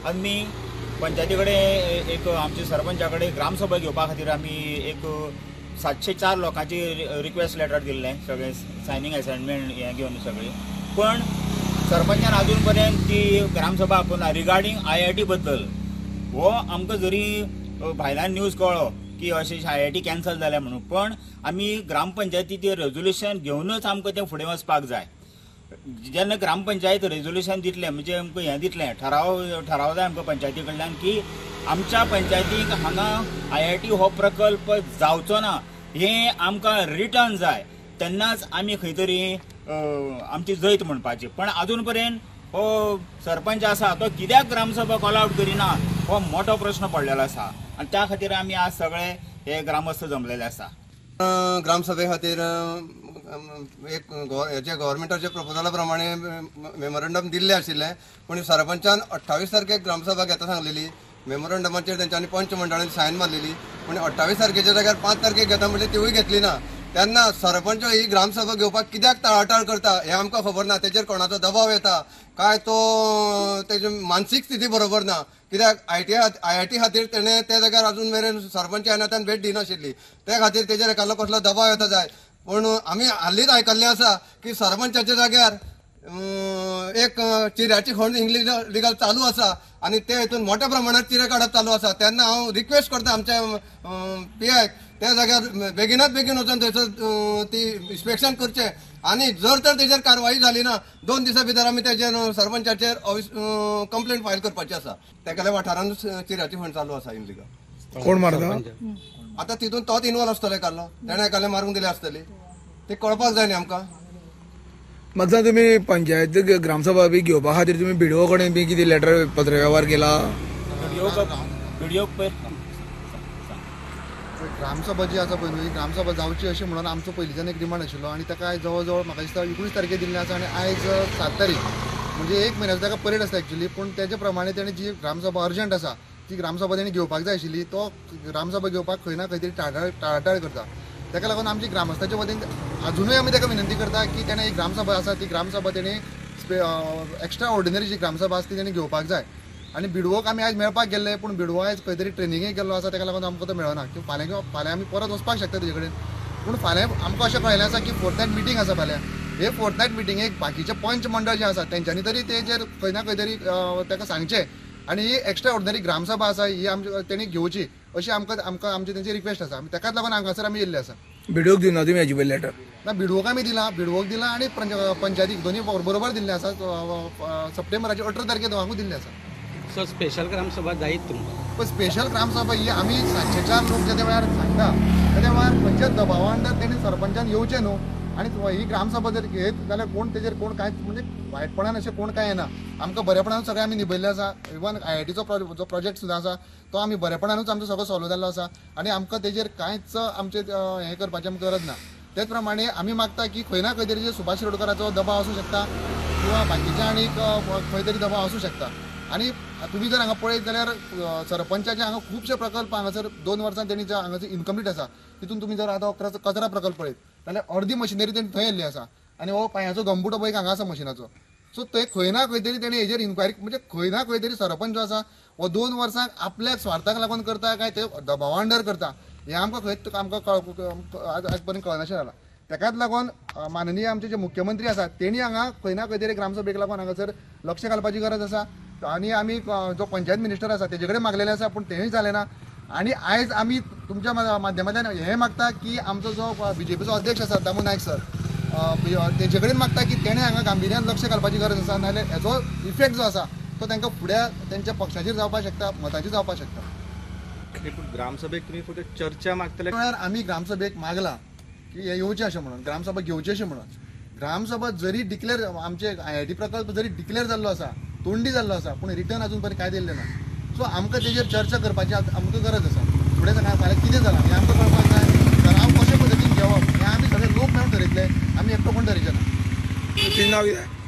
आमी पंचायती कडेन एक आमच्या सरपंचा कडेन ग्रामसभा घेवपा खातीर आमी एक 704 लोकांची रिक्वेस्ट लेटर दिल्लें, सगळें सायनींग असाइनमेंट हें घेवन सगळीं. पण सरपंचान अजून पर्यंत ती ग्रामसभा आपोवना. रिगार्डींग IIT बद्दल हो आमकां जरी भायल्यान न्यूज कळ्ळो की अशें IIT कॅन्सल जाल्या म्हणून, पण आमी ग्रामपंचायतीचें रेजोल्युशन घेवनूच आमकां तें फुडें वचपाक जाय. जेन्ना ग्रामपंचायत रेजोल्युशन दितलें म्हणजे आमकां हें दितलें, ठराव जाय आमकां पंचायती कडल्यान की आमच्या पंचायतीक हांगा IIT हो प्रकल्प जावचो ना हें आमकां रिटर्न जाय, तेन्नाच आमी खंय तरी आमची जैत म्हणपाची. पण अजून पर्यंत हो सरपंच आसा तो कित्याक ग्रामसभा कॉल आउट करिना हो मोठो प्रश्न पडलेलो आसा. आनी त्या खातीर आमी आज सगळे हे ग्रामस्थ जमलेले आसा. ग्रामसभे खातीर एक हेचे गव्हर्मेंटाच्या प्रपोजला प्रमाणे मेमोरंडम दिल्ले आशिल्ले, पण सरपंचान 28 तारखेक ग्रामसभा घेता सांगलेली. मेमोरंडमाचेर तेंच्यांनी पंच मंडळांनी सायन मारलेली, पण 28 तारखेच्या जाग्यार 5 तारखेक घेता म्हणजे तिवूय घेतली ना. तेन्ना सरपंच ही ग्रामसभा घेवपाक कित्याक टाळाटाळ करता हें आमकां खबर ना. तेचेर कोणाचो दबाव येता काय तो तेजी मानसीक स्थिती बरोबर ना. कित्याक IIT खातीर तेणें त्या जाग्यार अजून मेरेन सरपंच येण्यान भेट दिनाशिल्ली, त्या खातीर तेचेर एकालो कसलो दबाव येता जाय. पण आमी हालींच आयकल्लें आसा की सरपंचाच्या जाग्यार एक चिऱ्याची खण इंग्लीश लिगल चालू आसा आनी ते हितून मोठ्या प्रमाणात चिरे काडप चालू आसा. तेन्ना हांव रिक्वेस्ट करता आमच्या PIक त्या जाग्यार बेगिनात बेगीन वचून थंयसर ती इन्स्पेक्शन करचें आनी जर तर तेचेर कारवाई जाली ना 2 दिसां भितर आमी तेचेर सरपंचाचेर कंप्लेंट फायल करपाची आसा. तेगेल्या वाठारांत चिऱ्याची खण चालू आसा इनलिगल. कोण मारता आतां तितून तोच इन्वॉल्व आसतले काल्लो, तेणें एकाले मारून दिले आसतली, ते कळपाक जाय न्ही आमकां. म्हाका सांग, तुम्ही पंचायत ग्रामसभा बी घेवपा खातीर तुम्ही BDO कडेन बी कितें लेटर पत्रव्यवहार केला? BDO ग्रामसभा जी आसा पळय न्ही, ग्रामसभा जावची अशी म्हणून आमचो पयलींच्यान एक डिमांड आशिल्लो आनी ताका जवळ जवळ म्हाका दिसता 19 तारखेर दिल्लें आसा आनी आयज 7 तारीख म्हणजे 1 म्हयन्याचो ताका परेड आसता एक्चुअली. पूण तेजे प्रमाणे तेणें जी ग्रामसभा अर्जंट आसा ती ग्रामसभा तेणें घेवपाक जाय आशिल्ली. तो ग्रामसभा घेवपाक खंय ना खंय तरी टाळाटाळ करता. ताका लागून आमची ग्रामस्थांच्या वतीन अजुनूय आमी ताका विनंती करता की तेणें एक ग्रामसभा आसा ती ग्रामसभा तेणें एक्स्ट्रा ऑर्डिनरी जी ग्रामसभा आसा ती तेणें घेवपाक जाय. आनी BDOक आमी आयज मेळपाक गेल्ले, पूण BDO आयज खंय तरी ट्रेनिंगेक गेल्लो आसा, ताका लागून आमकां तो मेळना. की फाल्यां आमी परत वचपाक शकता तेजे कडेन. पूण फाल्यां आमकां अशें कळयलें आसा की फोर्थनायट मिटींग आसा फाल्यां. हे फोर्थनायट मिटींगेक बाकीचे पंच मंडळ जे आसा तेंच्यांनी तरी तेजेर खंय ना खंय तरी ताका सांगचें आनी ही एक्स्ट्रा ऑर्डिनरी ग्रामसभा आसा ही आमची तेणी घेवची अशी आमकां आमची तेंची रिक्वेस्ट आसा. ताकाच लागून हांगासर आमी येयल्ले आसा. BDOक दिना तुमी हेजे पयलीं लेटर? ना, BDOक आमी दिला, BDOक दिला आनी पंचायतीक दोनी बरोबर दिल्ले आसा. सप्टेंबराच्या 18 तारखेर दोगांकूय दिल्ले आसा. सो स्पेशल ग्रामसभा जायत तुमकां? पण स्पेशल ग्रामसभा ही आमी 704 लोक जे वेळार सांगता त्या वेळार खंयच्या दबावा अंडर तेणी सरपंचान येवचें न्हू. आनी ही ग्रामसभा जर घेत जाल्यार कोण तेजेर कोण कांय म्हणजे वायटपणान अशें कोण कांय येना. आमकां बरेपणान सगळें आमी निभयल्लें आसा. इवन IITचो जो प्रोजेक्ट सुद्दां आसा तो आमी बरेपणानूच आमचो सगळो सॉल्व जाल्लो आसा आनी आमकां तेजेर कांयच आमचें हें करपाचें आमकां गरज ना. तेच प्रमाणे आमी मागता की खंय ना खंय तरी जे सुभाष शिरोडकराचो दबाव आसूं शकता किंवा बाकीच्या आनीक खंय तरी दबाव आसूं शकता. आनी तुमी जर हांगा पळयत जाल्यार सरपंचाचे हांगा खुबशे प्रकल्प हांगासर 2 वर्सां तेणी हांगासर इनकम्प्लीट आसा. तितून तुमी जर आतां कचरा प्रकल्प पळयत जाल्यार अर्दी मशिनरी तेणी थंय येयल्ली आसा आनी हो पांयाचो गंबुटो पळय हांगा आसा मशिनाचो. सो ते खंय ना खंय तरी तेणी हेजेर इन्क्वायरी म्हणजे खंय ना खंय तरी सरपंच जो आसा हो 2 वर्सांक आपल्या स्वार्थाक लागून करता काय ते दबावा अंडर करता हें आमकां खंय आमकां आज पर्यंत कळनाशें जाला. ताकाच लागून माननीय आमचे जे मुख्यमंत्री आसात तेणी हांगा खंय ना खंय तरी ग्रामसभेक लागून हांगासर लक्ष घालपाची गरज आसा. आनी आमी जो पंचायत मिनिस्टर आसा तेजे कडेन मागलेले आसा पूण तेंय जालें ना. आनी आयज आमी तुमच्या माध्यमांतल्यान हें मागता की आमचो जो BJPचो अध्यक्ष आसा दामू नायक सर तेजे कडेन मागता की तेणें हांगा गांभीर्यान लक्ष घालपाची गरज आसा. नाजाल्यार हेजो इफेक्ट जो आसा तो तांकां फुडें तेंच्या पक्षाचेर जावपाक शकता, मताचेर जावपाक शकता. ग्रामसभेक तुमी फक्त चर्चा मागतले? आमी ग्रामसभेक मागला की हे येवचें अशें म्हणून, ग्रामसभा घेवची अशें म्हणून. ग्रामसभा जरी डिक्लेअर आमचे IIT प्रकल्प जरी डिक्लेअर जाल्लो आसा, तोंडी जाल्लो आसा, पूण रिटर्न अजून पर्यंत काय दिल्लें ना. सो आमकां तेजेर चर्चा करपाची आमकां गरज आसा. फुडें फाल्यां कितें जालां हें आमकां कळपाक जाय. ठराव कशे पद्दतीन घेवप हें आमी सगळे लोक मेळून ठरयतले, आमी एकटो कोण ठरयचे ना. नांव कितें?